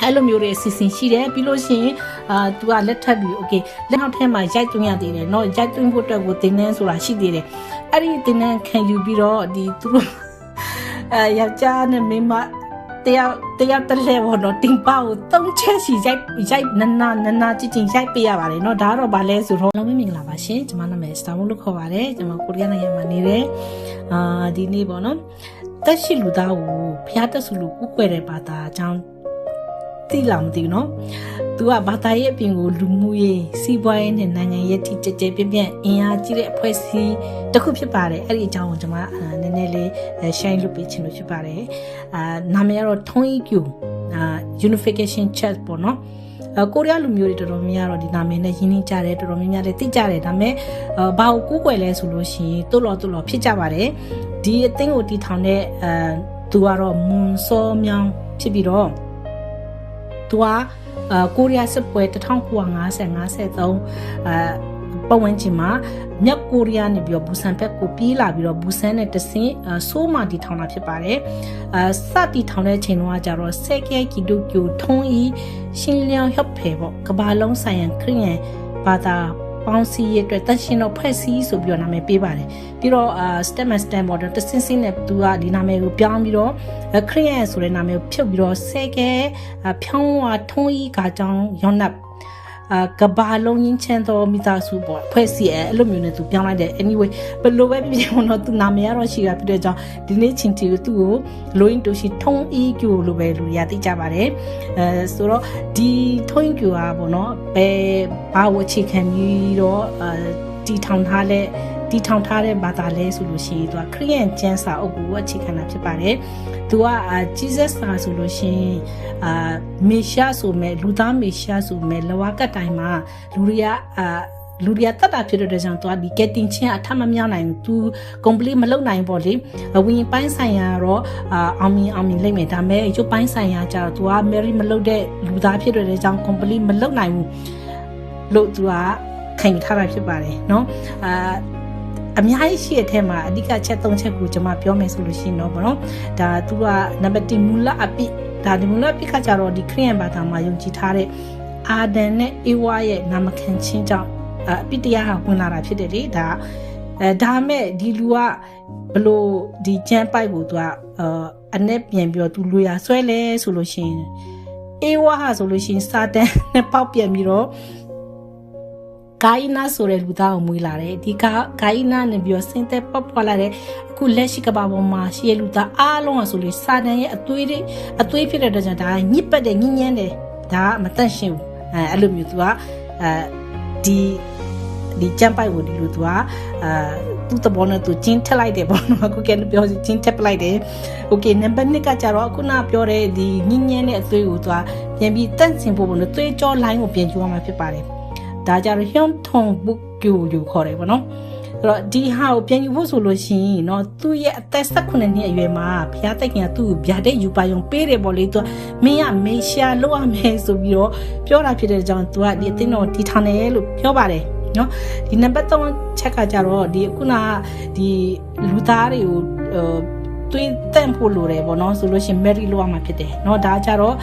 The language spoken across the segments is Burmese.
အဲ့လိုမျိုးတွေအစီအစဉ်ရှိတယ်ပြီးလို့ရှိရင်သူကလက်ထပ်ပြီးโอเคလက်နောက်ထဲမှာရိုက်သွင်းရသေးတယ်เนาะရိုက်သွင်းဖို့အတွက်ကိုတင်နှန်းဆိုတာရှိသေးတယ်အဲ့ဒီတင်နှန်းခံယူပြီးတော့ဒီသူတို့ယောက်ျားနဲ့မိန်းမတယောက်တည်းဘောတော့တင်ပါကို၃ချက်စီရိုက်နနာကြည့်ရိုက်ပေးရပါတယ်เนาะဒါကတော့ဗာလဲဆိုတော့လုံးမင်္ဂလာပါရှင်ကျွန်မနာမည်စတာမို့လို့ခေါ်ပါတယ်ကျွန်မကိုရီးယားနိုင်ငံမှာနေတယ်ဒီနေ့ပေါ့နော်တက်ရှိလူသားကိုဖျားတက်စုလူကူးကွယ်တဲ့ဘာသာအကြောင်းသိလားမသိဘူးเนาะသူကဘာသာရေးအပြင်ကိုလူမှုရေးစီးပွားရေးနဲ့နိုင်ငံရေးထိကြကြပြန့်ပြန့်အင်အားကြီးတဲ့အဖွဲ့အစည်းတစ်ခုဖြစ်ပါတယ်အဲ့ဒီအကြောင်းကိုကျွန်မနည်းနည်းလေး share လုပ်ပေးချင်လို့ဖြစ်ပါတယ်နာမည်ကတော့ထုံးဤကျူunification church ပေါ့နော်ကိုရီးယားလူမျိုးတွေတော်တော်များများတော့ဒီနာမည်နဲ့ရင်းနှီးကြတယ်တော်တော်များများလည်းသိကြတယ်ဒါပေမဲ့ဘာကိုကူးကွယ်လဲဆိုလို့ရှိရင်တိုးလော်ဖြစ်ကြပါတယ်ဒီအသင်းကိုတည်ထောင်တဲ့သူကတော့မွန်စောမြောင်းဖြစ်ပြီးတော့သူကကိုရီးယားစစ်ပွဲ1953ပတ်ဝန်းကျင်မှာမြောက်ကိုရီးယားနေပြီးတော့ဘူဆန်ဘက်ကိုပြေးလာပြီးတော့ဘူဆန်နဲ့တဆင်းဆိုးမာတီထောင်တာဖြစ်ပါတယ်စတီထောင်တဲ့ချိန်တုန်းကကြတော့ဆက်ကဲကီဒိုကျိုထုံးဤရှင်လျောင်ဟျော့ဖယ်ပေါ့ကဘာလုံးဆိုင်ရန်ခရစ်ယာန်ဘာသာပေါင်းစည်းရေးအတွက်တရှင်တော်ဖွဲ့စည်းဆိုပြီးတော့နာမည်ပေးပါတယ်ပြီးတော့step by step ပေါ့တဆင်းစင်းနဲ့သူကဒီနာမည်ကိုပြောင်းပြီးတော့ခရစ်ယာန်ဆိုတဲ့နာမည်ကိုဖြုတ်ပြီးတော့ဆက်ကဲဖြောင်းဝါထုံးဤကကြောင်းရောနပ်ကဘာလုံးရင်းချမ်းတော်မိသားစုပေါ့ဖွဲ့စည်းအဲ့လိုမျိုးနဲ့သူပြောင်းလိုက်တယ် anyway ဘယ်လိုပဲဖြစ်ဖြစ်တော့သူနာမည်ကတော့ရှိတာဖြစ်တဲ့ကြောင့်ဒီနေ့ချင်းတီကိုသူ့ကိုလိုင်းတိုရှိထုံးအီကျူလိုပဲလူရသိကြပါတယ်ဆိုတော့ဒီထုံးကျူอ่ะပေါ့နော်ဘယ်ဘာဝအခြေခံပြီးတော့တီထောင်ထားတဲ့ဘာသာလဲဆိုလို့ရှိရင်သူကခရစ်ယာန်ကျမ်းစာအုပ်ကိုအခြေခံတာဖြစ်ပါတယ်သူကJesus စာဆိုလို့ရှိရင်မေရှာဆိုမဲ့လူသားမေရှာဆိုမဲ့လဝကတိုင်မှာလူတွေကတတ်တာဖြစ်တဲ့ကြောင့်သူကဒီကက်တင်ချင်းအထမမြောက်နိုင်သူ complete မလုပ်နိုင်ပေါ့လေဝင်းပိုင်းဆိုင်ရာတော့အောင်မြင်လိမ့်မယ်ဒါပေမဲ့ရုပ်ပိုင်းဆိုင်ရာကျတော့သူက Mary မလုပ်တဲ့လူသားဖြစ်တဲ့ကြောင့် complete မလုပ်နိုင်ဘူးလို့သူကခံယူထားတာဖြစ်ပါတယ်เนาะအများကြီးရှိတဲ့အထက်မှာအဓိကချက်၃ချက်ကိုကျွန်မပြောမယ်ဆိုလို့ရှိရင်တော့ဗောနော်ဒါသူကနံပါတ်1မူလအပိဒါဒီမူလအပိကကြတော့ဒီခရစ်ယာန်ဘာသာမှာယုံကြည်ထားတဲ့အာဒန်နဲ့အေဝါရဲ့နာမခံချင်းကြောင့်အပိတရားဟာဝင်လာတာဖြစ်တယ်လေဒါမဲ့ဒီလူကဘလို့ဒီကျမ်းပိုက်ကိုသူကအနဲ့ပြန်ပြီးတော့သူလူရဆွဲလဲဆိုလို့ရှိရင်အေဝါဟာဆိုလို့ရှိရင်စာတန်နဲ့ပေါက်ပြန်ပြီးတော့ဂိုင်းနာဆိုတဲ့လူသားကိုမွေးလာတယ်ဒီဂိုင်းနာနဲ့ပြီးတော့စင်သက်ပေါက်ဖွာလာတဲ့အခုလက်ရှိကဘာပေါ်မှာရှိရလူသားအားလုံးကဆိုလို့စာတန်ရဲ့အသွေးဖြစ်တဲ့အတွက်ကြောင့်ဒါညစ်ပတ်တယ်ညဉ့်ညမ်းတယ်ဒါကမတန့်ရှင်းဘူးအဲ့လိုမျိုးသူကဒီကြမ်းပိုက်ကိုဒီလိုသူကသူ့တဘောနဲ့သူကျင်းထက်လိုက်တယ်ပေါ့နော်အခုကလည်းပြောကျင်းထက်ပလိုက်တယ်โอเคနံပါတ်2ကကြတော့ခုနပြောတဲ့ဒီညဉ့်ညမ်းတဲ့အသွေးကိုသူကပြန်ပြီးတန့်စင်ဖို့ပေါ့နော်သွေးကြောလိုင်းကိုပြန်ကျူရမှာဖြစ်ပါတယ်ဒါကြတော့ဟျွန်းထုံဘုတ်ကျူယူခေါ်တယ်ပေါ့နော်အဲ့တော့ဒီဟာကိုပြန်ယူဖို့ဆိုလို့ရှိရင်เนาะသူ့ရဲ့အသက်18နှစ်အရွယ်မှာဘုရားသခင်ကသူ့ကိုဗျာဒိတ်ယူပါယုံပေးတယ်ပေါ့လေသူကမင်းကမေရှာလောက်ရမယ်ဆိုပြီးတော့ပြောတာဖြစ်တဲ့ကြောင့်သူကဒီအသင်းတော်တီထောင်တယ်လို့ပြောပါတယ်เนาะဒီနံပါတ်3ချက်ကကြတော့ဒီခုနဒီလူသားတွေကိုသွေးတန့်ဖို့လိုတယ်ပေါ့နော်ဆိုလို့ရှိရင် Mary လောက်မှာဖြစ်တယ်เนาะဒါကြတော့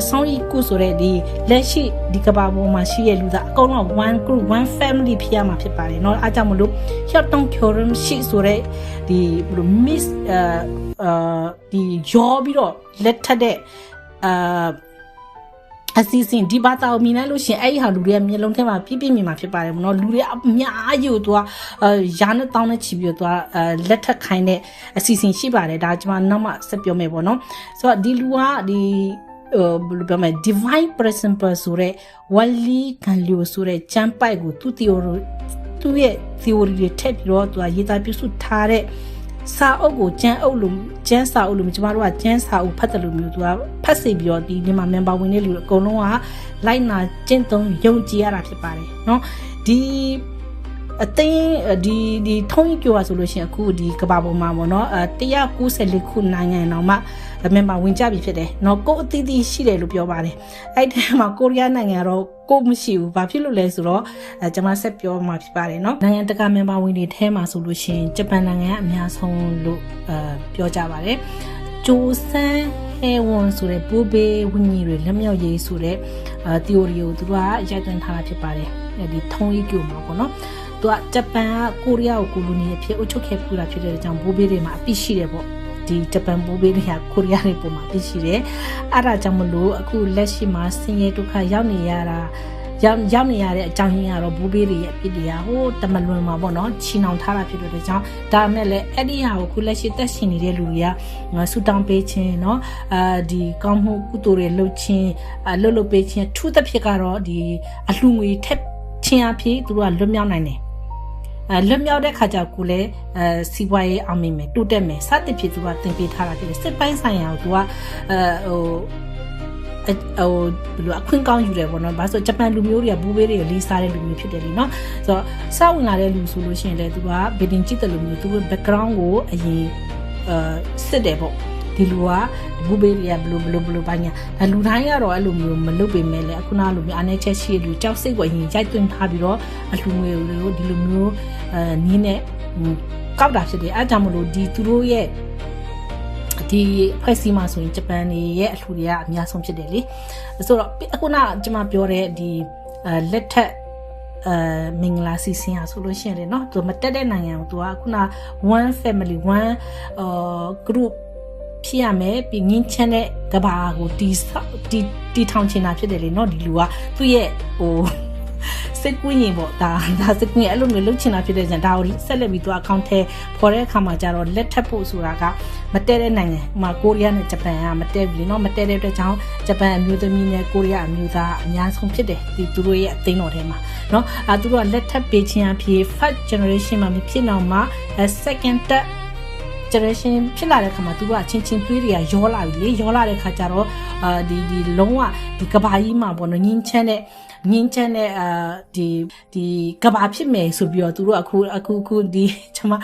ဆောင်းရီကုဆိုတဲ့ဒီလက်ရှိဒီကဘာပေါ်မှာရှိရလူသားအကုန်လုံး one group one family ဖြစ်ရမှာဖြစ်ပါတယ်เนาะအားကြောင့်မလို့ Hyotong Kyorum ရှိဆိုတဲ့ဒီ miss ဒီကြောပြီးတော့လက်ထက်တဲ့အစီအစဉ်ဒီဘာသာကိုမြင်လိုက်လို့ရှင်အဲ့ဒီဟာလူတွေကမျက်လုံးထဲမှာပြည့်မြင်မှာဖြစ်ပါတယ်မနော်လူတွေအများကြီးကိုသူကရာနဲ့တောင်းနဲ့ချီပြီးတော့သူကလက်ထက်ခိုင်းတဲ့အစီအစဉ်ရှိပါတယ်ဒါကျွန်မနောက်မှဆက်ပြောမယ်ပေါ့နော်ဆိုတော့ဒီလူကဒီဘယ်လိုပြောမလဲ divine principle ဆိုတဲ့ဝလီခံလျိုဆိုတဲ့ကျမ်းပိုက်ကိုသူ့ရဲ့ theory တွေထည့်ပြီးတော့သူကရေးသားပြုစုထားတဲ့စာအုပ်ကိုကျန်းစာအုပ်လို့ကျန်းစာအုပ်ကကျန်းစာအုပ်ဖတ်တယ်လို့မျိုးသူကဖတ်စီပြီးတော့ဒီမှာ member ဝင်နေလူအကုန်လုံးကလိုက်နာကျင့်သုံးယုံကြည်ရတာဖြစ်ပါတယ်เนาะဒီအသိဒီထုံးကြီးပြောရဆိုလို့ရှိရင်အခုဒီကဘာပေါ်မှာပေါ့เนาะ194ခုနိုင်ငံတော်မှာ member ဝင်ကြပြီဖြစ်တယ်เนาะကိုအသီးသီးရှိတယ်လို့ပြောပါတယ်အဲ့ဒီမှာကိုရီးယားနိုင်ငံတော့ကိုမရှိဘူးဘာဖြစ်လို့လဲဆိုတော့ကျွန်မဆက်ပြောမှာဖြစ်ပါတယ်เนาะနိုင်ငံတကာ member ဝင်တွေထဲမှာဆိုလို့ရှိရင်ဂျပန်နိုင်ငံကအများဆုံးလို့ပြောကြပါတယ်ဂျိုဆန်ဟ ဝန်ဆိုတဲ့ပိုးဘေးဝိညာဉ်တွေလက်မြောက်ရေးဆိုတဲ့ theory ကိုသူကရိုက်သွင်းထားတာဖြစ်ပါတယ်ဒီထုံးကြီးကျိုးမှာပေါ့နော်သူကဂျပန်ကကိုရီးယားကိုကိုလိုနီအဖြစ်အုပ်ချုပ်ခဲ့ပူတာဖြစ်တဲ့ကြောင့်ပိုးဘေးတွေမှာအပြစ်ရှိတယ်ပေါ့ဒီဂျပန်ပိုးဘေးတွေကကိုရီးယားတွေပုံမှာအပြစ်ရှိတယ်အဲ့ဒါကြောင့်မလို့အခုလက်ရှိမှာဆင်းရဲဒုက္ခရောက်နေရတာရောက်နေရတဲ့အကြောင်းရင်းကတော့ဘူဘေးတွေရဲ့အဖြစ်တွေကဟိုတမလွန်မှာပေါ့နော်ချီနှောင်ထားတာဖြစ်တဲ့ကြောင့်ဒါမဲ့လည်းအဲ့ဒီဟာကိုခုလက်ရှိသက်ရှင်နေတဲ့လူတွေကဆူတောင်းပေးခြင်းเนาะဒီကောင်းမှုကုသိုလ်တွေလုပ်ခြင်းလှုပ်ပေးခြင်းထူးသဖြင့်ကတော့ဒီအလှငွေထက်ချင်းအဖြစ်သူတို့ကလွတ်မြောက်နိုင်တယ်လွတ်မြောက်တဲ့ခါကျကိုလည်းစီးပွားရေးအောင်မြင်မယ်တိုးတက်မယ်စသဖြင့်သူကသင်ပေးထားတာဖြစ်တယ်စစ်ပိုင်းဆိုင်ရာကိုသူကဘယ်လိုအခွင့်ကောင်းယူတယ်ပေါ့နော်ဘာလို့ဆိုဂျပန်လူမျိုးတွေကဘူဘေးတွေကိုလေးစားတဲ့လူမျိုးဖြစ်တယ်လीเนาะဆိုတော့စောင့်ဝင်လာတဲ့လူဆိုလို့ရှိရင်လည်းသူကဗီဒင်ကြည့်တဲ့လူမျိုးသူ့ background ကိုအရင်စစ်တယ်ပေါ့ဒီလူကဘူဘေးတွေကဘယ်လိုဘာညာလူတိုင်းကတော့အဲ့လိုမျိုးမလုပ်ပေမဲ့လည်းအခုနလိုမျိုးအနေချက်ရှိတဲ့လူကြောက်စိတ်ကိုအရင်ရိုက်သွင်းထားပြီးတော့အလူငွေကိုဒီလိုမျိုးနင်းနဲ့ကောက်တာဖြစ်တယ်အဲ့ကြောင့်မလို့ဒီသူတို့ရဲ့ဒီဖွဲ့စည်းမှာဆိုရင်ဂျပန်ရဲ့အလှူတွေကအများဆုံးဖြစ်တယ်လေဆိုတော့အခုနကျွန်မပြောတဲ့ဒီလက်ထက်မင်္ဂလာစီစဉ်ရဆိုလို့ရှိရင်လေเนาะသူမတက်တဲ့နိုင်ငံကိုသူကခုန one family one group ဖြစ်ရမယ်ပြီးငင်းချမ်းတဲ့ကဘာကိုတီထောင်ချင်တာဖြစ်တယ်လေเนาะဒီလူကသူ့ရဲ့ဟိုစိတ်ကူးရင်ပေါ့ဒါစိတ်ကူးရင်အဲ့လိုမျိုးလုပ်ချင်တာဖြစ်တဲ့ကြောင့်ဒါကိုဆက်လက်ပြီးသူအကောင့်ထဲပေါ်တဲ့အခါမှာကျတော့လက်ထပ်ဖို့ဆိုတာကမတည့်တဲ့နိုင်ငံဥမာကိုရီးယားနဲ့ဂျပန်ကမတည့်ဘူးလေနော်မတည့်တဲ့အတွက်ကြောင့်ဂျပန်အမျိုးသမီးနဲ့ကိုရီးယားအမျိုးသားအများဆုံးဖြစ်တယ်ဒီသူတို့ရဲ့အသိန်းတော်ထဲမှာနော်သူတို့ကလက်ထပ်ပေးခြင်းအဖြစ် first generation မှာမဖြစ်တော့မှ second generation ဖြစ်လာတဲ့ခါမှာသူကချင်းသွေးတွေကရောလာပြီလေရောလာတဲ့ခါကျတော့ဒီလုံးဝဒီကဘာကြီးမှာပေါ့နော်ငင်းချမ်းတဲ့ဒီကဘာဖြစ်မယ်ဆိုပြီးတော့သူတို့အခုဒီကျွန်မ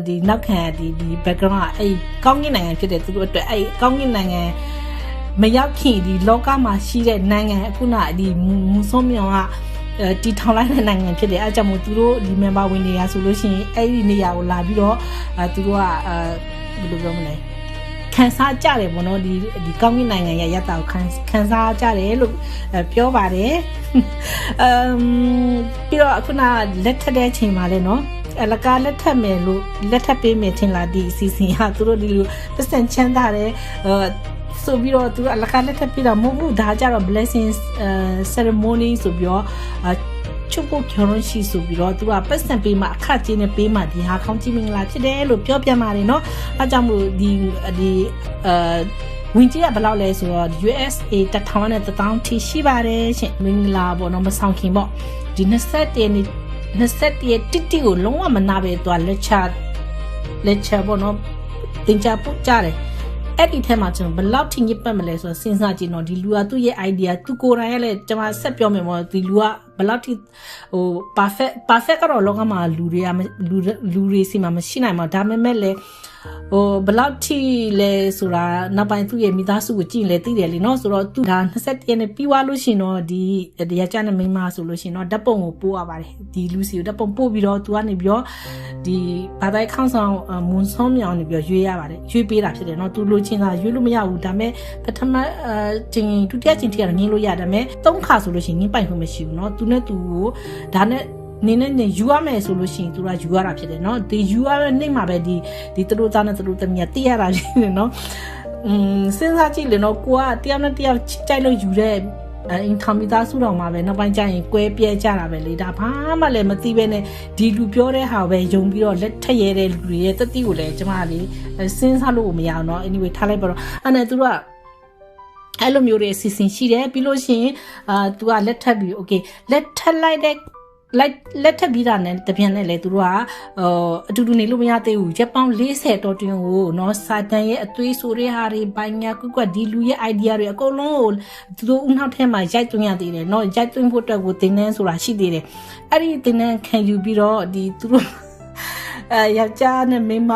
ဒီနောက်ခံဒီ background ကအဲ့ကောင်းကင်နိုင်ငံဖြစ်တဲ့သူတို့အတွက်အဲ့ကောင်းကင်နိုင်ငံမရောက်ခင်ဒီလောကမှာရှိတဲ့နိုင်ငံအခုနဒီမူဆုံးမြောင်ကတီထောင်လိုက်တဲ့နိုင်ငံဖြစ်တယ်အဲကြောင့်မို့သူတို့ဒီ member ဝင်နေရဆိုလို့ရှိရင်အဲ့ဒီနေရာကိုလာပြီးတော့သူတို့ကဘယ်လိုပြောမလဲခန်းစားကြတယ်ပေါ့နော်ဒီကောင်းကင်နိုင်ငံရဲ့ရတ္တာကိုခန်းစားကြတယ်လို့ပြောပါတယ်ပြီးတော့အခုနလက်ထက်တဲ့အချိန်မှာလည်းနော်အလကားလက်ထက်မယ်လို့လက်ထပ်ပေးမယ်ထင်လားဒီအစီအစဉ်ဟာသူတို့ဒီလိုပတ်စံချမ်းသာတယ်ဆိုပြီးတော့သူအလကားလက်ထပ်ပြတာမဟုတ်ဘူးဒါကြတော့ blessing ceremony ဆိုပြီးတော့ချုပ်ဖို့ကျော်ရှိဆိုပြီးတော့သူကပတ်စံပေးမှအခကျင်းနဲ့ပေးမှဒီဟာခေါင်းကြည့်မင်္ဂလာဖြစ်တယ်လို့ပြောပြပါတယ်เนาะအဲကြောင့်မို့ဒီဝင်ကြီးကဘယ်လောက်လဲဆိုတော့ USA 1000နဲ့1000ထိရှိပါတယ်ရှင်မင်္ဂလာပေါ့နော်မဆောင်ခင်ပေါ့ဒီ21တိကိုလုံးဝမနာပဲသူကလက်ချပေါ့နော်တင်ချပို့ကြတယ်အဲ့ဒီထဲမှာကျွန်တော်ဘယ်လောက်ထိညစ်ပတ်မလဲဆိုတော့စဉ်းစားကြည့်တော့ဒီလူကသူ့ရဲ့ idea သူကိုယ်တိုင်ရဲ့လည်းကျွန်မဆက်ပြောမယ်ပေါ့ဒီလူကဘယ်လောက်ထိဟို perfect ကတော့လောကမှာလူတွေစီမှာမရှိနိုင်မှာဒါပေမဲ့လည်းဟိုဘယ်လောက်ထိလဲဆိုတာနောက်ပိုင်းသူ့ရဲ့မိသားစုကိုကြည့်လဲသိတယ်လीเนาะဆိုတော့သူဒါ21ရက်နဲ့ပြီးသွားလို့ရှင်တော့ဒီရကြတဲ့မိန်းမဆိုလို့ရှင်တော့ဓာတ်ပုံကိုပို့ရပါတယ်ဒီလူစီကိုဓာတ်ပုံပို့ပြီးတော့သူကနေပြီးတော့ဒီဘာသာခေါင်းဆောင်မွန်ဆုံးမြောင်နေပြီးတော့ရွေးရပါတယ်ရွေးပေးတာဖြစ်တယ်เนาะသူလိုချင်တာရွေးလို့မရဘူးဒါပေမဲ့ပထမချိန်ဒုတိယချိန်ထိကတော့ငင်းလို့ရတယ်ဒါပေမဲ့3ခါဆိုလို့ရှင်ငင်းပိုင်ခွင့်မရှိဘူးเนาะသူနဲ့သူကိုဒါနဲ့နင်းနဲ့ယူရမယ်ဆိုလို့ရှိရင်သူကယူရတာဖြစ်တယ်เนาะဒီယူရတဲ့နေ့မှာပဲဒီသူတို့သားနဲ့သူတို့သမီးကသိရတာဖြစ်တယ်เนาะစဉ်းစားကြည့်လေเนาะကိုကတယောက်နဲ့တယောက်ကြိုက်လို့ယူတဲ့အင်ထမီသားစုတော်မှာပဲနောက်ပိုင်းကျရင်ကွဲပြဲကြတာပဲလေဒါဘာမှလည်းမသိပဲနဲ့ဒီလူပြောတဲ့ဟာပဲယုံပြီးတော့လက်ထက်ရဲတဲ့လူတွေရဲ့တတိကိုလည်းကျမကလေစဉ်းစားလို့မရအောင်เนาะ anyway ထားလိုက်ပါတော့အဲ့နဲ့သူတို့ကအဲ့လိုမျိုးတွေအစီအစဉ်ရှိတယ်ပြီးလို့ရှိရင်သူကလက်ထပ်ပြီး okay လက်ထပ်လိုက်တဲ့လက်ထပ်ပြီးတာနဲ့တပြန်နဲ့လေသူတို့ကအတူတူနေလို့မရသေးဘူးဂျပန်40တော်တွင်ကိုနော်စာတန်ရဲ့အသွေးဆိုတဲ့ဟာတွေဘာညာကွက်ဒီလူရဲ့ idea တွေအကုန်လုံးကိုသူတို့ဥနောက်ထဲမှာရိုက်သွင်းရသေးတယ်နော်ရိုက်သွင်းဖို့အတွက်ကိုတင်နှန်းဆိုတာရှိသေးတယ်အဲ့ဒီတင်နှန်းခံယူပြီးတော့ဒီသူတို့ယောက်ျားနဲ့မိန်းမ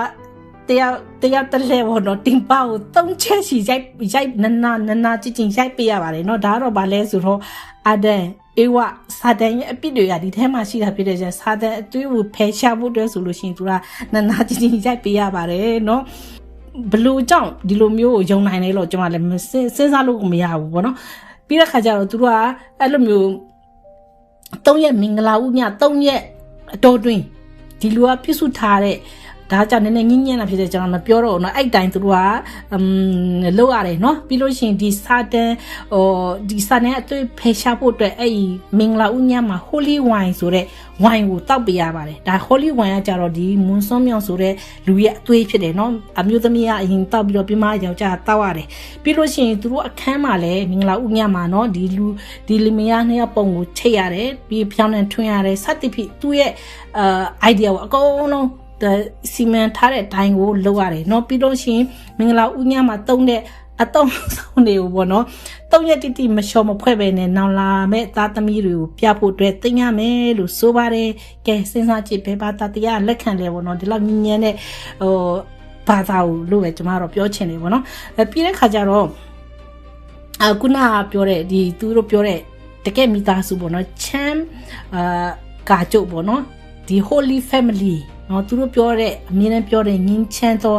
တယောက်တလဲဘောနော်တင်ပါကို3ချက်စီရိုက်နာကြည့်ရိုက်ပေးရပါတယ်နော်ဒါတော့ဗာလဲဆိုတော့အဒန်အေဝစာတန်ရဲ့အပြစ်တွေကဒီထဲမှာရှိတာဖြစ်တဲ့ကျန်စာတန်အသွေးကိုဖယ်ရှားဖို့အတွက်ဆိုလို့ရှိရင်သူကနာကြည့်ရိုက်ပေးရပါတယ်နော် ဘလို့ကြောင့်ဒီလိုမျိုးကိုယုံနိုင်တယ်လို့ကျွန်မလည်းစဉ်းစားလို့မရဘူးပေါ့နော်ပြီးတဲ့ခါကျတော့သူတို့ကအဲ့လိုမျိုး3ရက်မင်္ဂလာဥည3ရက်အတော်တွင်ဒီလူကပြစ်စုထားတဲ့ဒါကြောင့်နည်းနည်းငင်းငင်းလာဖြစ်တဲ့ကျွန်တော်မပြောတော့ဘူးเนาะအဲ့တိုင်းသူတို့ကလောက်ရတယ်เนาะပြီးလို့ရှိရင်ဒီစာတန်ဒီစာနဲ့အတွေ့ဖယ်ရှားဖို့အတွက်အဲ့ဒီမင်္ဂလာဥညမှာ holy wine ဆိုတဲ့ဝိုင်ကိုတောက်ပေးရပါတယ်ဒါ holy wine ကကြတော့ဒီမွန်စွန်မြောင်ဆိုတဲ့လူရဲ့အသွေးဖြစ်တယ်เนาะအမျိုးသမီးကအရင်တောက်ပြီးတော့ပြမယောက်ျားတောက်ရတယ်ပြီးလို့ရှိရင်သူတို့အခန်းမှာလည်းမင်္ဂလာဥညမှာเนาะဒီလင်မယားနှစ်ယောက်ပုံကိုချိတ်ရတယ်ပြီးဖြောင်းနေထွင်ရတယ်စသဖြင့်သူ့ရဲ့idea ကိုအကုန်လုံးစီမံထားတဲ့ဒိုင်းကိုလောက်ရတယ်เนาะပြီးလို့ရှိရင်မင်္ဂလာဥညမှာတုံးတဲ့အတုံးဆောင်တွေကိုပေါ့နော်3ရက်တိမလျှော်မဖွဲ့ပဲနဲ့နောင်လာမဲ့သားသမီးတွေကိုပြဖို့အတွက်သိရမယ်လို့ဆိုပါတယ်ကဲစဉ်းစားကြည့်ဘယ်ဘာသာတရားလက်ခံလဲပေါ့နော်ဒီလောက်ညဉ့်ညံတဲ့ဘာသာကိုလို့ပဲကျွန်မတော့ပြောချင်တယ်ပေါ့နော်ပြီးတဲ့ခါကျတော့ခုနပြောတဲ့ဒီသူတို့ပြောတဲ့တကယ်မိသားစုပေါ့နော်ချမ်းကာကျုပ်ပေါ့နော်ဒီ Holy Family နော်သူတို့ပြောတဲ့အမြင်နဲ့ပြောတဲ့ငင်းချမ်းသော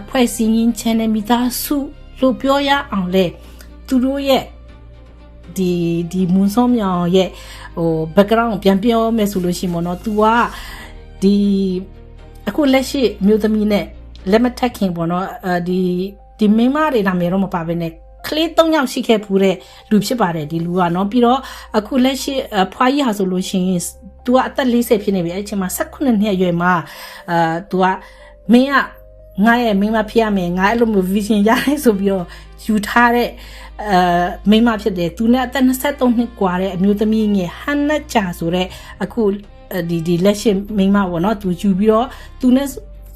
ဖွဲ့စည်းငင်းချမ်းတဲ့မိသားစုလို့ပြောရအောင်လေသူတို့ရဲ့ဒီမွန်စောမြောင်ရဲ့background ကိုပြန်ပြောမယ်ဆိုလို့ရှိရင်ပေါ့နော် तू ကအခုလက်ရှိမျိုးသမီးနဲ့လက်မထက်ခင်ပေါ့နော်ဒီမိန်းမတွေနာမည်တော့မပါဘဲနဲ့ကလေး3ယောက်ရှိခဲ့ဖူးတဲ့လူဖြစ်ပါတယ်ဒီလူကနော်ပြီးတော့အခုလက်ရှိဖွားကြီးဟာဆိုလို့ရှိရင်तू ကအသက်40ဖြစ်နေပြီအဲ့ချိန်မှာ18နှစ်အရွယ်မှာतू ကမင်းကငါရဲ့မိန်းမဖြစ်ရမယ်ငါအဲ့လိုမျိုး vision ရတယ်ဆိုပြီးတော့ယူထားတဲ့မိန်းမဖြစ်တယ်သူနဲ့အသက်23နှစ်กว่าတဲ့အမျိုးသမီးငယ်ဟန်နတ်ချာဆိုတဲ့အခုဒီလက်ရှိမိန်းမပေါ့နော်သူယူပြီးတော့သူနဲ့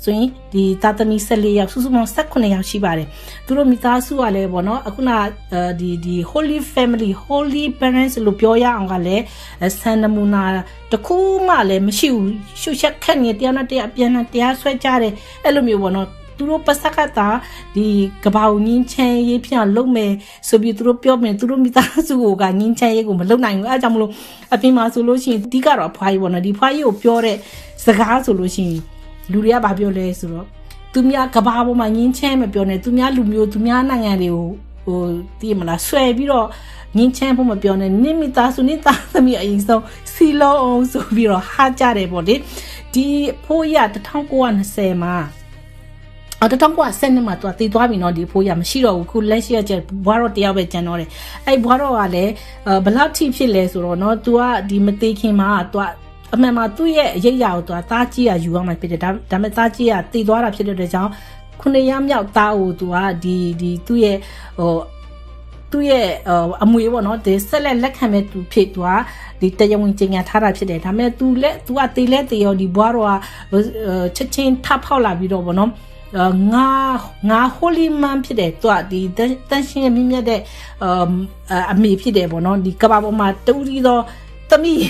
ဆိုရင်ဒီတာသမီ14ယောက်စုစုပေါင်း18ယောက်ရှိပါတယ်သူတို့မိသားစုကလည်းပေါ့နော်အခုနဒီ Holy Family Holy Parents လို့ပြောရအောင်ကလည်းဆန်နမူနာတခုမှလည်းမရှိဘူးရှုချက်ခက်နေတရားနဲ့တရားပြန်နဲ့တရားဆွဲကြတယ်အဲ့လိုမျိုးပေါ့နော်သူတို့ပစကတာဒီကဘာဦးငင်းချမ်းရေးပြလုံးမယ်ဆိုပြီးသူတို့ပြောမယ်သူတို့မိသားစုကငင်းချမ်းရေးကိုမလုပ်နိုင်ဘူးအဲကြောင့်မလို့အပြင်မှာဆိုလို့ရှိရင်အဓိကတော့ဖွားကြီးပေါ့နော်ဒီဖွားကြီးကိုပြောတဲ့စကားဆိုလို့ရှိရင်လူတွေကဘာပြောလဲဆိုတော့သူများကဘာပေါ်မှာငင်းချမ်းမပြောနဲ့သူများလူမျိုးသူများနိုင်ငံတွေကိုသိမလားဆွဲပြီးတော့ငင်းချမ်းဖို့မပြောနဲ့နိမိသားစုနိသားသမီးအရင်ဆုံးစီလုံးအောင်ဆိုပြီးတော့ဟာကြတယ်ပေါ့လေဒီဖိုးရ1920မှာ1910နှစ်မှာသူကတည်သွားပြီเนาะဒီဖိုးရမရှိတော့ဘူးခုလက်ရှိကဘွားတော့တယောက်ပဲကျန်တော့တယ်အဲ့ဘွားတော့ကလည်းဘလောက်ထိဖြစ်လဲဆိုတော့เนาะသူကဒီမသေးခင်မှာသူကအမှန်မှာသူ့ရဲ့အရေးအရာကိုသူကသားကြီးကယူရမှာဖြစ်တယ်ဒါပေမဲ့သားကြီးကတည်သွားတာဖြစ်တဲ့အတွက်ကြောင့်9ရက်မြောက်သားကိုသူကဒီသူ့ရဲ့အမွေပေါ့နော်ဒီဆက်လက်ခံမဲ့သူဖြစ်သူကဒီတရားဝင်ကြေညာထားတာဖြစ်တယ်ဒါပေမဲ့သူကတေးလဲတေးရောဒီဘွားတော့ချက်ချင်းထဖောက်လာပြီးတော့ပေါ့နော်ငါ holy man ဖြစ်တယ်သူကဒီတန်ရှင်းမြင့်မြတ်တဲ့အမေဖြစ်တယ်ပေါ့နော်ဒီကဘာပေါ်မှာတူရီတော့သမီး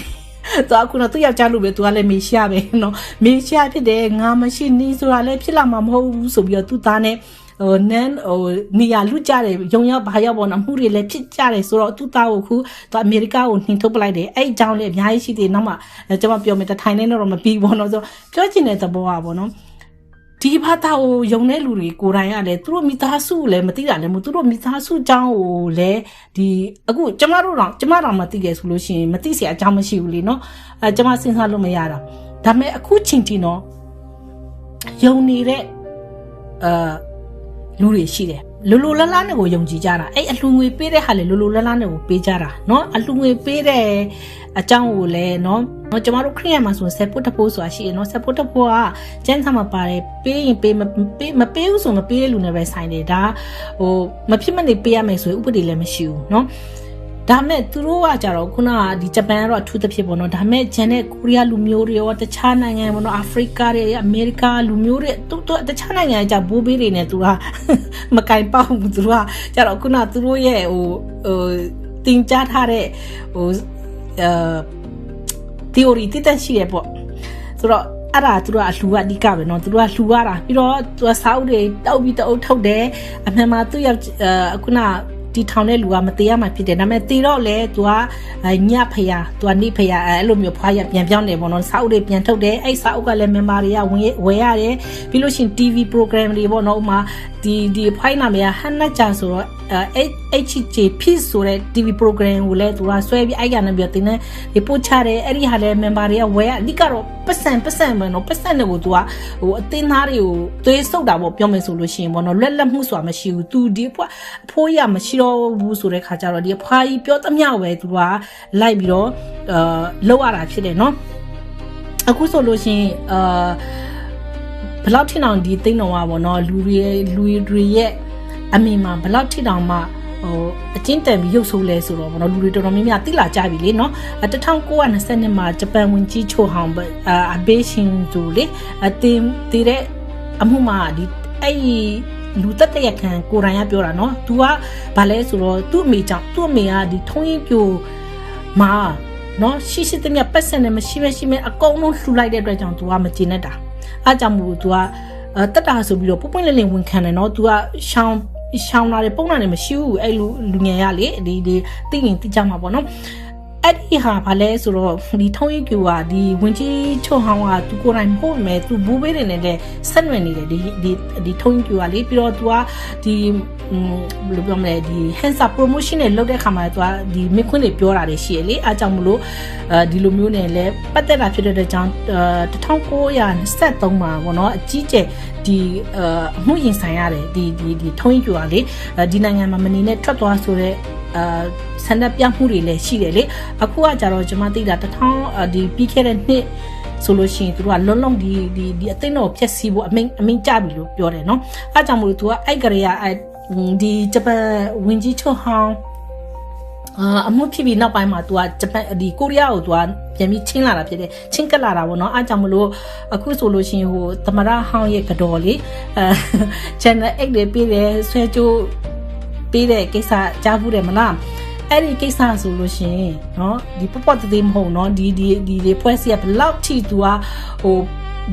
သူကခုနသူယောက်ျားလူပဲသူကလည်းမေရှားပဲနော်မေရှားဖြစ်တယ်ငါမရှိနေဆိုတာလည်းဖြစ်လာမှာမဟုတ်ဘူးဆိုပြီးတော့သူသားနဲ့နေရာလူကြတယ်ရုံရောက်ဘာရောက်ပေါ့နော်မှုတွေလည်းဖြစ်ကြတယ်ဆိုတော့သူသားကိုခုသူအမေရိကကိုနှင်ထုတ်ပလိုက်တယ်အဲ့အကြောင်းလေးအများကြီးရှိသေးတယ်နောက်မှကျွန်မပြောမယ်ထိုင်နေတော့မပြီးပေါ့နော်ဆိုပြောချင်တဲ့သဘောอ่ะပေါ့နော်ဒီဘာသာကိုယုံတဲ့လူတွေကိုယ်တိုင်ကလည်းသူတို့မိသားစုလည်းမသိတာလည်းမသူတို့မိသားစုအကြောင်းကိုလည်းဒီအခုကျမတော်မသိတယ်ဆိုလို့ရှိရင်မသိเสียအကြောင်းမရှိဘူးလေနော်ကျမစဉ်းစားလို့မရတာဒါပေမဲ့အခုချိန်ထိနော်ယုံနေတဲ့လူတွေရှိတယ်လိုလိုလားလားနဲ့ကိုယုံကြည်ကြတာအဲ့အလှငွေပေးတဲ့ဟာလေလိုလိုလားလားနဲ့ကိုပေးကြတာเนาะအလှငွေပေးတဲ့အကြောင်းကိုလည်းเนาะကျမတို့ခရစ်ယာန်မှာဆိုဆက်ဖို့တဖို့ဆိုတာရှိရเนาะဆက်ဖို့တဖို့ကကျန်းစာမှာပါတယ်ပေးရင်ပေးမပေးဘူးဆိုမပေးတဲ့လူနဲ့ပဲဆိုင်တယ်ဒါမဖြစ်မနေပေးရမယ်ဆိုရင်ဥပဒေလည်းမရှိဘူးเนาะဒါမဲ့သူတို့ကကြတော့ခုနကဒီဂျပန်ကတော့အထူးသဖြင့်ပေါ့နော်ဒါမဲ့ဂျန်နဲ့ကိုရီးယားလူမျိုးတွေရောတခြားနိုင်ငံပေါ့နော်အာဖရိကတွေအမေရိကလူမျိုးတွေသူတခြားနိုင်ငံကြဘိုးဘေးတွေနဲ့သူကမကင်ပေါက်ဘူးသူကကြတော့ခုနသူတို့ရဲ့တင်ကြားထားတဲ့theory တိတက်ရှိတယ်ပေါ့ဆိုတော့အဲ့ဒါသူတို့ကအလှူကအဓိကပဲเนาะသူတို့ကလှူရတာပြီးတော့သူကစာအုပ်တွေတောက်ပြီးတအုပ်ထုတ်တယ်အမှန်မှာသူရောက်ခုနဒီ တီထောင်တဲ့လူကမသေးရမှဖြစ်တယ်ဒါပေမဲ့တေတော့လေ तू ကညဖယား तू ကနေဖယားအဲ့လိုမျိုးဖွားရပြန်ပြောင်းနေပေါ့နော်စာအုပ်တွေပြန်ထုတ်တယ်အဲ့စာအုပ်ကလည်း member တွေကဝယ်ရတယ်ပြီးလို့ရှိရင် TV program တွေပေါ့နော်ဥမာဒီဖိုင်နာမည်ကဟန်နချာဆိုတော့HJ Peace ဆိုတဲ့ TV program ကိုလည်း तू ကဆွဲပြီးအဲ့ကနေပြီးတင်းနေပို့ချတယ်အဲ့ဒီဟာလည်း member တွေကဝယ်ရအဓိကတော့ပတ်စံပဲနော်ပတ်စံတွေကို तू ကဟိုအသင်းသားတွေကိုသွေးဆုပ်တာပေါ့ပြောမယ်ဆိုလို့ရှိရင်ပေါ့နော်လွတ်လပ်မှုဆိုတာမရှိဘူး तू ဒီအဖိုးရမရှိတော့ဘူးဆိုတဲ့ခါကျတော့ဒီအဖွားကြီးပြောသမျှပဲ तू ကလိုက်ပြီးတော့လောက်ရတာဖြစ်တယ်နော်အခုဆိုလို့ရှိရင်ဘယ်လောက်ထိတောင်ဒီသိန်းတော်ကပေါ့နော်လူတွေရဲ့အမေမှာဘယ်လောက်ထိတောင်မှဟိုအချင်းတန်ပြီးရုပ်ဆိုးလဲဆိုတော့ဗောနော်လူတွေတော်တော်များများသိလာကြပြီလေနော်1920မှာဂျပန်ဝင်ကြီးချိုဟောင်အဘေးရှင်သူလေအတင်းတည်တဲ့အမှုမှာဒီအဲ့လူတက်တဲ့ခံကိုရိုင်းကပြောတာနော် तू ကဘာလဲဆိုတော့သူ့အမေကြောင့်သူ့အမေကဒီထုံးရင်ပြိုမှာနော်ရှိသမျှပတ်စံနဲ့မရှိမဲ့အကုန်လုံးလှူလိုက်တဲ့အတွက်ကြောင့် तू ကမကျေနပ်တာအားကြောင့်မို့ तू ကတက်တာဆိုပြီးတော့ပွပွင့်လင်းလင်းဝန်ခံတယ်နော် तू ကရှောင်းလာတယ်ပုံနာတယ်မရှိဘူးအဲ့လူငယ်ရလေဒီသိရင်သိကြမှာပေါ့နော်အဲ့ဒီဟာဘာလဲဆိုတော့ဒီထုံးရင်ပြူကဒီဝင်ကြီးချုံဟောင်းက तू ကိုယ်တိုင်ပို့မယ် तू ဘူးပေးတယ်နဲ့ဆက်နွယ်နေတယ်ဒီထုံးရင်ပြူကလေပြီးတော့ तू ကဒီဘယ်လိုပြောမလဲဒီ hands up promotion နဲ့လုပ်တဲ့ခါမှာ तू ကဒီမခွန်းတွေပြောတာတွေရှိရလေအားကြောင့်မလို့ဒီလိုမျိုးနဲ့လဲပတ်သက်တာဖြစ်တဲ့ကြောင့်1923မှာပေါ့နော်အကြီးကျယ်ဒီအမှုရင်ဆိုင်ရတယ်ဒီထုံးရင်ပြူကလေဒီနိုင်ငံမှာမနေနဲ့ထွက်သွားဆိုတဲ့ဆန္ဒပြမှုတွေလည်းရှိတယ်လေအခုကကြတော့ကျွန်မသိတာဒီပြီးခဲ့တဲ့နှစ်ဆိုလို့ရှိရင်သူတို့ကလုံးလုံးဒီအသိတော်ဖြက်စီးဖို့အမိန်ကြပြီလို့ပြောတယ်နော်အဲကြောင့်မလို့သူကအဲ့ကလေးကဒီဂျပန်ဝင်ကြီးချုပ်ဟောင်းအမှုဖြစ်ပြီးနောက်ပိုင်းမှာ तू ကဂျပန်ဒီကိုရီးယားကို तू ကပြန်ပြီးချင်းလာတာဖြစ်တယ်ချင်းကပ်လာတာပေါ့နော်အားကြောင့်မလို့အခုဆိုလို့ရှိရင်ဟိုသမရဟောင်းရဲ့ကတော်လေးchannel 8တွေပြီးတယ်ဆွဲကြိုးပေးတဲ့ကိစ္စကြားဘူးတယ်မလားအဲ့ဒီကိစ္စဆိုလို့ရှိရင်เนาะဒီပေါ့သေးမဟုတ်เนาะဒီဖွဲ့စီကဘယ်လောက်ထိ तू ကဟို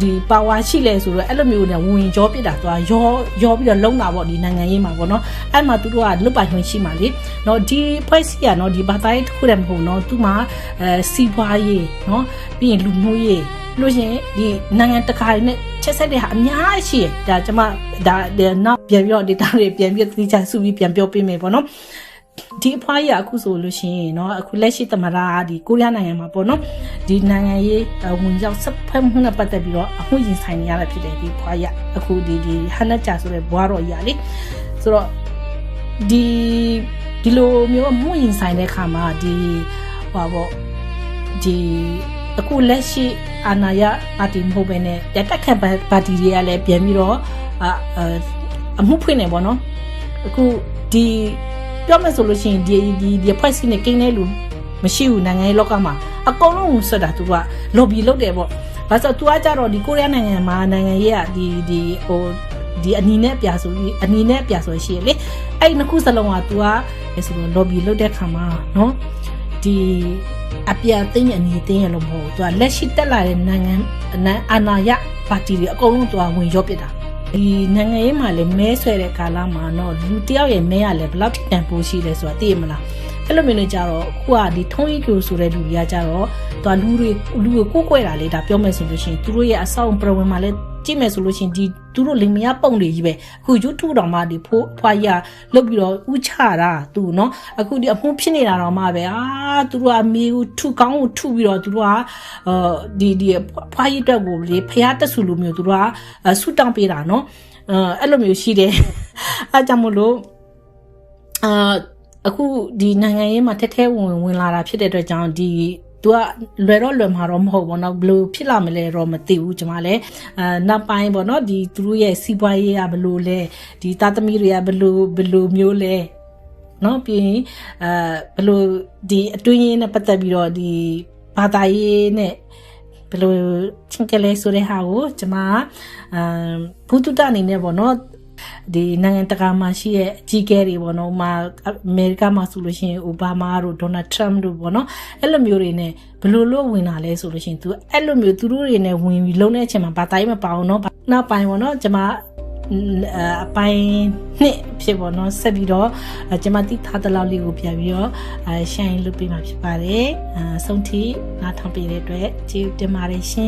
ဒီပါဝါရှိလဲဆိုတော့အဲ့လိုမျိုးနဲ့ဝင်ကြောပစ်တာ तू ကရောပြီးတော့လုံးတာပေါ့ဒီနိုင်ငံရေးမှာပေါ့เนาะအဲ့မှာသူတို့ကလွတ်ပိုင်ခွင့်ရှိမှာလေเนาะဒီဖွဲ့စီကเนาะဒီဘာသာရေးတစ်ခုတည်းမဟုတ်เนาะသူမှာစီးပွားရေးเนาะပြီးရင်လူမျိုးရေးလို့ရှင်ဒီနိုင်ငံတကာနဲ့ချက်ဆက်တဲ့ဟာအများကြီးရှိတယ်ဒါကျွန်မဒါနောက်ပြန်ပြီးတော့ data တွေပြန်ပြီးသိချစုပြီးပြန်ပြောပေးမယ်ပေါ့နော်ဒီအဖွားကြီးအခုဆိုလို့ရှိရင်เนาะအခုလက်ရှိသမရာဒီကိုရီးယားနိုင်ငံမှာပေါ့နော်ဒီနိုင်ငံရေးဝင်ရောက်စဖက်မှုနဲ့ပတ်သက်ပြီးတော့အမှုရင်ဆိုင်နေရတာဖြစ်တယ်ဒီဖွားရအခုဒီဟန်နချာဆိုတဲ့ဘွားတော်ကြီးလေဆိုတော့ဒီလိုမျိုးအမှုရင်ဆိုင်တဲ့ခါမှာဒီဟောပေါ့ဒီအခုလက်ရှိအာဏာရပါတီမဟုတ်ဘဲနဲ့တက်ခတ်ပါတီတွေကလည်းပြန်ပြီးတော့အမှုဖွင့်နေပေါ့နော်အခုဒီပြောမယ်ဆိုလို့ရှိရင်ဒီအဖွဲ့အစည်းနဲ့ကိန်းတဲ့လူမရှိဘူးနိုင်ငံရေးလောကမှာအကုန်လုံးဆိုတာသူက lobby လုပ်တယ်ပေါ့ဘာလို့သူကကြတော့ဒီကိုရီးယားနိုင်ငံမှာနိုင်ငံရေးကဒီအနီနဲ့ပြဆိုရှိရလေအဲ့နှစ်ခုစလုံးကသူကဆိုတော့ lobby လုပ်တဲ့ခါမှာနော်ဒီအပြာသိန်းအနီသိန်းရလို့မဟုတ်သူကလက်ရှိတက်လာတဲ့နိုင်ငံအာဏာရပါတီတွေအကုန်လုံးသူကဝင်ရော့ပစ်တာဒီနိုင်ငံရေးမှာလည်းမဲဆွဲတဲ့ကာလမှာတော့လူတယောက်ရဲ့မဲရလည်းဘယ်လောက်တန်ဖိုးရှိလဲဆိုတာသိရမလားအဲ့လိုမျိုးနေကြတော့ခုကဒီထုံးရီကျိုဆိုတဲ့လူတွေကကြတော့သူကလူကိုကိုယ်ကွယ်တာလေဒါပြောမယ်ဆိုလို့ရှိရင်သူတို့ရဲ့အဆောင်ပရဝင်မှာလည်းကြည့်မယ်ဆိုလို့ရှိရင်ဒီသူတို့လင်မယားပုံတွေကြီးပဲအခု YouTube တော်မှာဒီဖွားရလုတ်ပြီးတော့ဥချတာသူเนาะအခုဒီအမှုဖြစ်နေတာတော့မှပဲသူတို့ကမေကိုထုကောင်းကိုထုပြီးတော့သူတို့ကဒီဖွားရအတွက်ကိုလေဖျားတက်ဆူလိုမျိုးသူတို့ကဆူတောင်းပေးတာเนาะအဲ့လိုမျိုးရှိတယ်အားကြောင့်မလို့အခုဒီနိုင်ငံရေးမှာထဲဝင်လာတာဖြစ်တဲ့အတွက်ကြောင့်ဒီသူကလွယ်မှာတော့မဟုတ်ဘောနော်ဘလို့ဖြစ်လာမလဲတော့မသိဘူးကျွန်မလည်းနောက်ပိုင်းပေါ့နော်ဒီသူတို့ရဲ့စီးပွားရေးကဘလို့လဲဒီသားသမီးတွေကဘလို့မျိုးလဲနော်ပြီးရင်ဘလို့ဒီအတွင်းရင်းနဲ့ပတ်သက်ပြီးတော့ဒီဘာသာရေးနဲ့ဘလို့ချင်းကလေးဆိုတဲ့ဟာကိုကျွန်မဘုသူတအနေနဲ့ပေါ့နော်ဒီနိုင်ငံတကာမှာရှိရဲ့အကြီးကဲတွေပေါ့နော်မှာအမေရိကမှာဆိုလို့ရှိရင်အိုဘားမားတို့ဒေါ်နယ်ထရမ့်တို့ပေါ့နော်အဲ့လိုမျိုးတွေနဲ့ဘယ်လိုလုပ်ဝင်လာလဲဆိုလို့ရှိရင်သူအဲ့လိုမျိုးသူတို့တွေနဲ့ဝင်ပြီးလုံးတဲ့အချိန်မှာဘာတိုင်းမပါအောင်နော်နောက်ပိုင်းပေါ့နော်ကျွန်မ အပိုင်းနှစ်ဖြစ်ပေါ့နော်ဆက်ပြီးတော့ကျွန်မတိထားတဲ့လောက်လေးကိုပြန်ပြီးတော့ရှိုင်းလုပ်ပေးမှာဖြစ်ပါတယ်ဆုံးထိနားထောင်ပေးတဲ့အတွက်ကျေးဇူးတင်ပါတယ်ရှင်